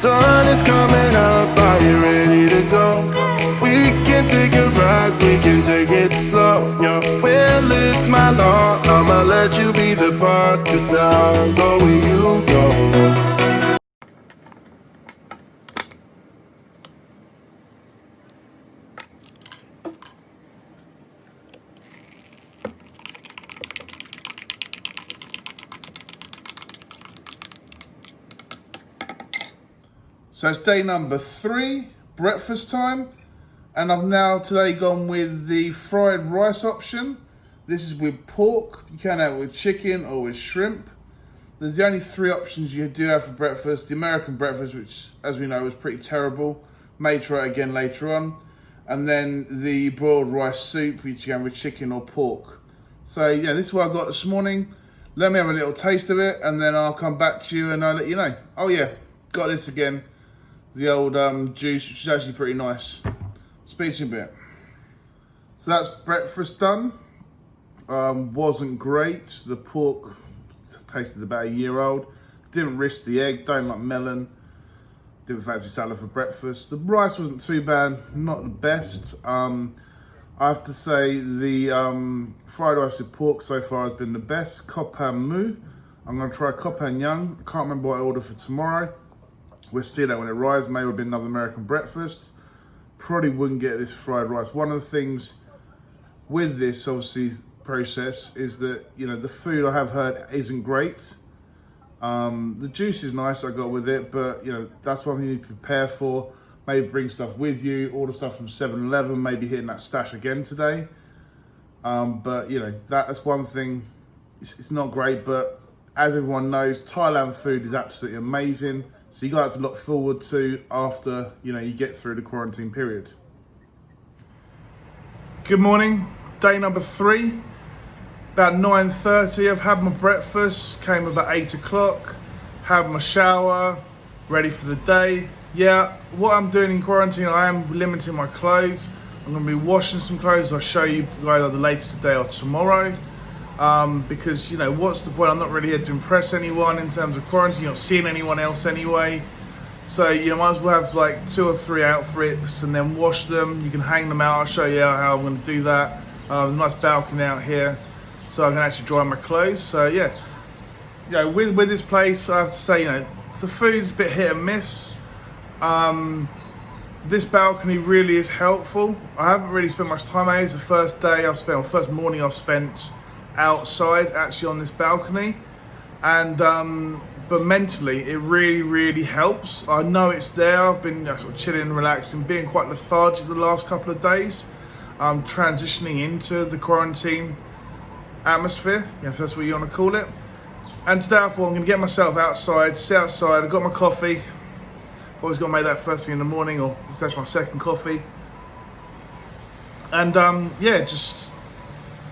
Sun is coming up, are you ready to go? We can take a ride, we can take it slow. Your will is my law, I'ma let you be the boss, cause I'll go where you go. So it's day number 3, breakfast time, and I've now today gone with the fried rice option. This is with pork. You can have it with chicken or with shrimp. There's the only 3 options you do have for breakfast. The American breakfast, which as we know is pretty terrible. May try it again later on. And then the boiled rice soup, which you can have with chicken or pork. So yeah, this is what I got this morning. Let me have a little taste of it and then I'll come back to you and I'll let you know. Oh yeah, got this again. The old juice, which is actually pretty nice. Speak to you a bit. So that's breakfast done. Wasn't great. The pork tasted about a year old. Didn't risk the egg, don't like melon. Didn't fancy salad for breakfast. The rice wasn't too bad, not the best. I have to say the fried rice with pork so far has been the best. Kopan mu. I'm gonna try Kopan young. I can't remember what I ordered for tomorrow. We'll see that when it arrives. Maybe it'll be another American breakfast. Probably wouldn't get this fried rice. One of the things with this, obviously, process is that, you know, the food I have heard isn't great. The juice is nice I got with it, but, you know, that's what you need to prepare for. Maybe bring stuff with you, order stuff from 7-Eleven, maybe hitting that stash again today. But, you know, that's one thing. It's not great, but as everyone knows, Thailand food is absolutely amazing. So you got to look forward to after, you know, you get through the quarantine period. Good morning, day number 3. About 9:30, I've had my breakfast, came about 8 o'clock, had my shower, ready for the day. Yeah, what I'm doing in quarantine, I am limiting my clothes. I'm gonna be washing some clothes. I'll show you guys either later today or tomorrow. Because, you know, what's the point? I'm not really here to impress anyone in terms of quarantine. You're not seeing anyone else anyway. So, you know, might as well have like 2 or 3 outfits and then wash them. You can hang them out. I'll show you how I'm going to do that. There's a nice balcony out here, so I can actually dry my clothes. So, yeah, you know, with this place, I have to say, you know, the food's a bit hit and miss. This balcony really is helpful. I haven't really spent much time out. It's the first day I've spent, or first morning I've spent outside actually on this balcony, and but mentally it really helps. I know it's there. I've been sort of chilling, relaxing, being quite lethargic the last couple of days, transitioning into the quarantine atmosphere, if that's what you want to call it. And today I thought I'm going to get myself outside, sit outside. I've got my coffee. Always got to make that first thing in the morning, or that's my second coffee. And yeah, just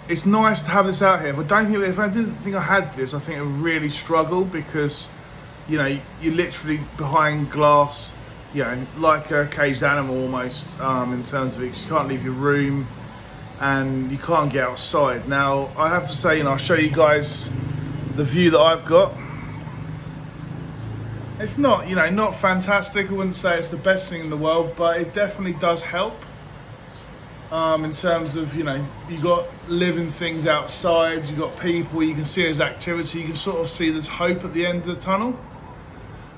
it's nice to have this out here. If I didn't think I had this, I think I would really struggle, because, you know, you're literally behind glass, you know, like a caged animal almost, in terms of it. You can't leave your room and you can't get outside. Now, I have to say, you know, I'll show you guys the view that I've got. It's not, you know, not fantastic. I wouldn't say it's the best thing in the world, but it definitely does help. In terms of, you know, you got living things outside, you got people, you can see there's activity, you can sort of see there's hope at the end of the tunnel.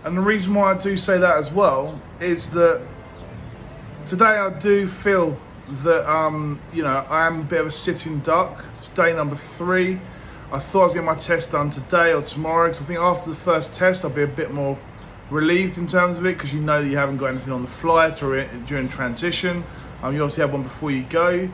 And the reason why I do say that as well is that today I do feel that, you know, I am a bit of a sitting duck. It's day number 3. I thought I was getting my test done today or tomorrow, because I think after the first test I'll be a bit more relieved in terms of it, because you know that you haven't got anything on the flight or during transition. You obviously have one before you go,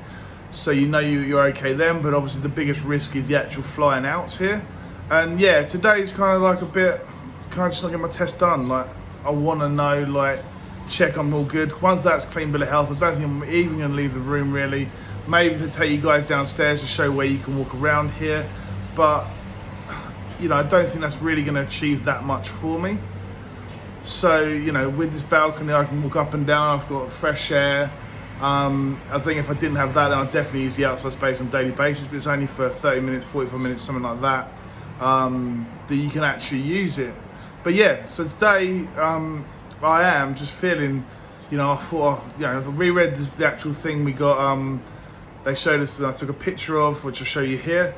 so you know you're okay then, but obviously the biggest risk is the actual flying out here. And yeah, today's kind of like a bit, kind of just not get my test done. Like, I want to know, like, check I'm all good. Once that's clean bill of health, I don't think I'm even going to leave the room really. Maybe to take you guys downstairs to show where you can walk around here, but, you know, I don't think that's really going to achieve that much for me. So, you know, with this balcony I can walk up and down, I've got fresh air. I think if I didn't have that, then I'd definitely use the outside space on a daily basis, but it's only for 30 minutes, 45 minutes, something like that, that you can actually use it. But yeah, so today I am just feeling, I thought, I reread the actual thing we got. They showed us, I took a picture of, which I'll show you here,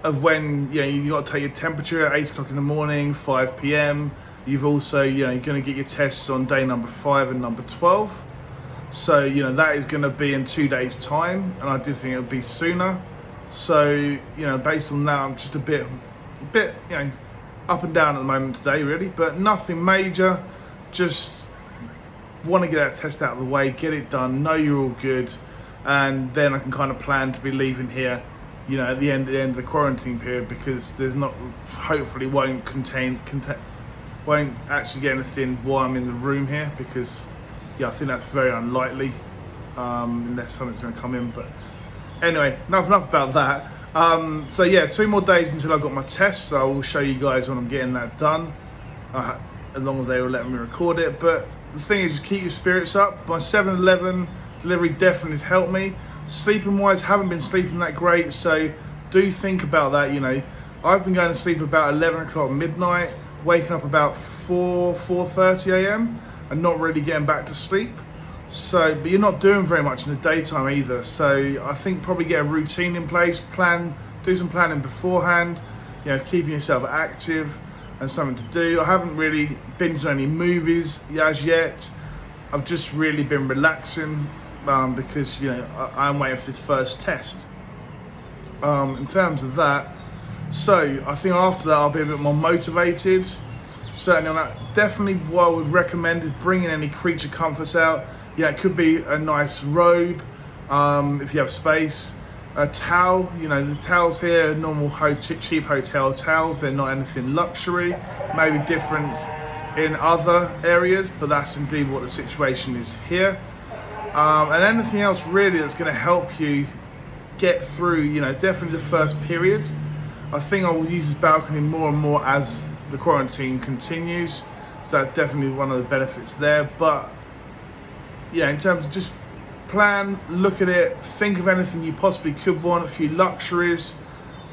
of when you got to take your temperature at 8 o'clock in the morning, 5 p.m. You've also, you're going to get your tests on day number 5 and number 12. So, that is going to be in 2 days' time, and I did think it would be sooner. So, based on that, I'm just a bit, up and down at the moment today, really, but nothing major. Just want to get that test out of the way, get it done, know you're all good, and then I can kind of plan to be leaving here, at the end of the quarantine period, because there's not, hopefully won't actually get anything while I'm in the room here, because I think that's very unlikely, unless something's going to come in. But anyway, enough about that. So yeah, 2 more days until I've got my test, so I will show you guys when I'm getting that done, as long as they will let me record it. But the thing is, just keep your spirits up. My 7-Eleven delivery definitely has helped me. Sleeping wise, haven't been sleeping that great, so do think about that. I've been going to sleep about 11 o'clock midnight, waking up about 4:30 a.m. and not really getting back to sleep. So, but you're not doing very much in the daytime either. So I think probably get a routine in place, do some planning beforehand, keeping yourself active and something to do. I haven't really binged on any movies as yet. I've just really been relaxing because I'm waiting for this first test. In terms of that, so I think after that I'll be a bit more motivated. Certainly on that. Definitely what I would recommend is bringing any creature comforts out. It could be a nice robe, if you have space. A towel, the towels here are normal cheap hotel towels. They're not anything luxury, maybe different in other areas, but that's indeed what the situation is here. And anything else really that's going to help you get through, definitely the first period. I think I will use this balcony more and more as the quarantine continues, so that's definitely one of the benefits there. But in terms of just plan, look at it, think of anything you possibly could want, a few luxuries,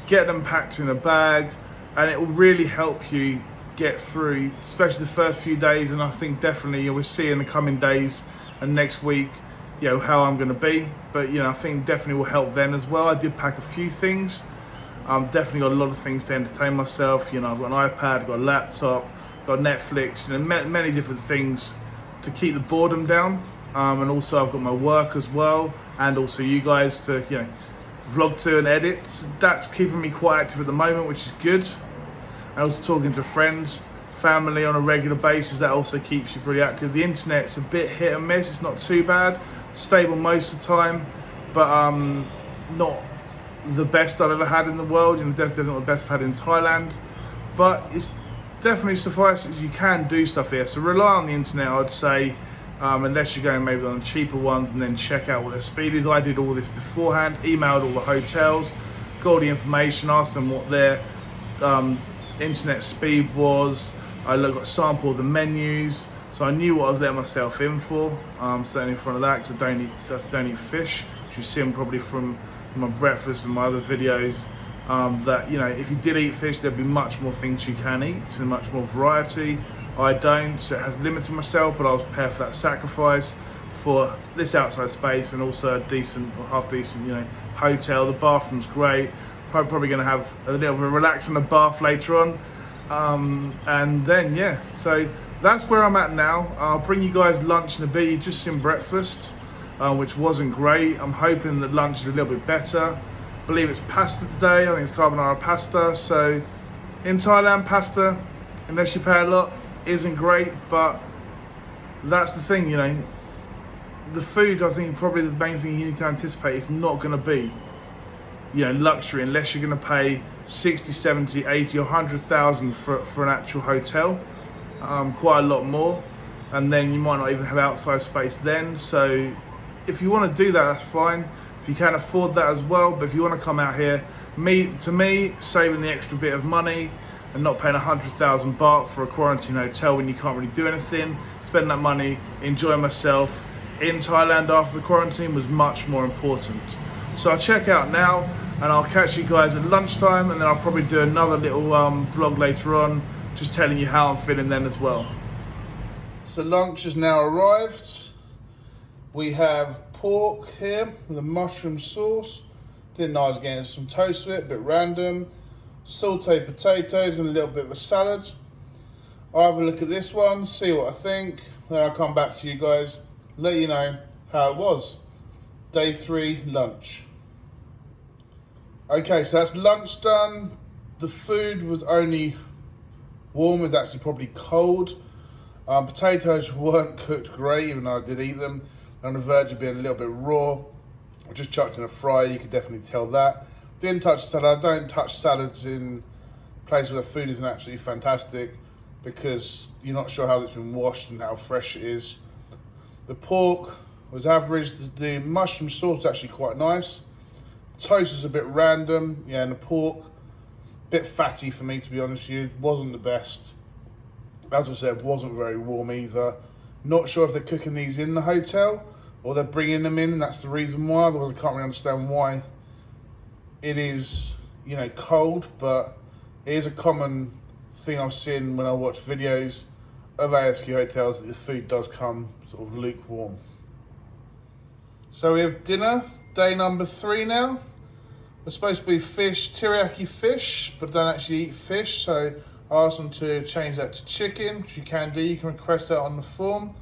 get them packed in a bag, and it will really help you get through, especially the first few days. And I think definitely we'll see in the coming days and next week, how I'm going to be. But I think definitely will help then as well. I did pack a few things. Definitely got a lot of things to entertain myself. I've got an iPad, I've got a laptop, got Netflix, many different things to keep the boredom down. And also I've got my work as well, and also you guys to vlog to and edit. That's keeping me quite active at the moment, which is good. And also talking to friends, family on a regular basis, that also keeps you pretty active. The internet's a bit hit and miss, it's not too bad, stable most of the time, but not the best I've ever had in the world. Definitely not the best I've had in Thailand, but it's definitely suffices. You can do stuff here, so rely on the internet, I'd say. Unless you're going maybe on the cheaper ones, and then check out what their speed is. I did all this beforehand, emailed all the hotels, got all the information, asked them what their internet speed was. I got a sample of the menus, so I knew what I was letting myself in for. Certainly in front of that, because I don't eat fish, which you've seen probably from my breakfast and my other videos. That if you did eat fish, there'd be much more things you can eat and much more variety. I don't, so it has limited myself, but I was prepared for that sacrifice for this outside space and also a decent or half decent, hotel. The bathroom's great. Probably going to have a little bit of a relax in the bath later on, and then so that's where I'm at now. I'll bring you guys lunch in a bit. You just seen breakfast, which wasn't great. I'm hoping that lunch is a little bit better. I believe it's pasta today. I think it's carbonara pasta. So in Thailand, pasta, unless you pay a lot, isn't great, but that's the thing, the food, I think probably the main thing you need to anticipate is not going to be luxury, unless you're going to pay 60, 70, 80 or 100,000 for an actual hotel, quite a lot more, and then you might not even have outside space then. So if you want to do that, that's fine, if you can afford that as well. But if you want to come out here, to me saving the extra bit of money and not paying 100,000 baht for a quarantine hotel when you can't really do anything, spend that money, enjoy myself in Thailand after the quarantine was much more important. So I'll check out now, and I'll catch you guys at lunchtime, and then I'll probably do another little vlog later on, just telling you how I'm feeling then as well. So lunch has now arrived. We have pork here with a mushroom sauce. Didn't know I was getting some toast with it, a bit random. Sauteed potatoes and a little bit of a salad. I'll have a look at this one, see what I think. Then I'll come back to you guys, let you know how it was. Day 3 lunch. Okay, so that's lunch done. The food was only warm, it was actually probably cold. Potatoes weren't cooked great, even though I did eat them. They're on the verge of being a little bit raw. I just chucked in a fryer, you could definitely tell that. Didn't touch salad. I don't touch salads in places where the food isn't absolutely fantastic because you're not sure how it's been washed and how fresh it is. The pork was average. The mushroom sauce was actually quite nice. Toast was a bit random, yeah, and the pork, a bit fatty for me, to be honest with you. Wasn't the best. As I said, wasn't very warm either. Not sure if they're cooking these in the hotel or they're bringing them in, and that's the reason why. Otherwise, I can't really understand why it is, you know, cold, but it is a common thing I've seen when I watch videos of ASQ hotels that the food does come sort of lukewarm. So we have dinner, day number 3 now. It's supposed to be fish, teriyaki fish, but I don't actually eat fish, so I asked them to change that to chicken, which you can do. You can request that on the form.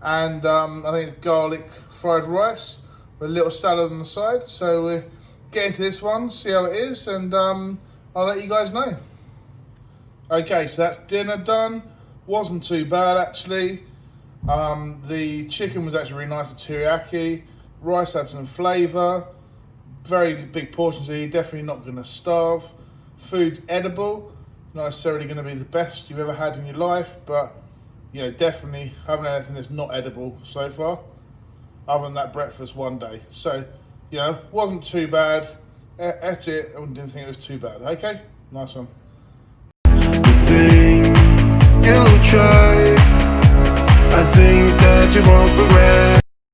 And I think it's garlic fried rice with a little salad on the side. So we're getting to this one, see how it is, and I'll let you guys know. Okay, so that's dinner done. Wasn't too bad actually. The chicken was actually really nice, the teriyaki. Rice had some flavour. Very big portions here, you're definitely not going to starve. Food's edible. Not necessarily going to be the best you've ever had in your life, but you know, definitely haven't had anything that's not edible so far, other than that breakfast one day. So, you know, wasn't too bad. Ate it and didn't think it was too bad. Okay, nice one. Things you try are things that you won't regret.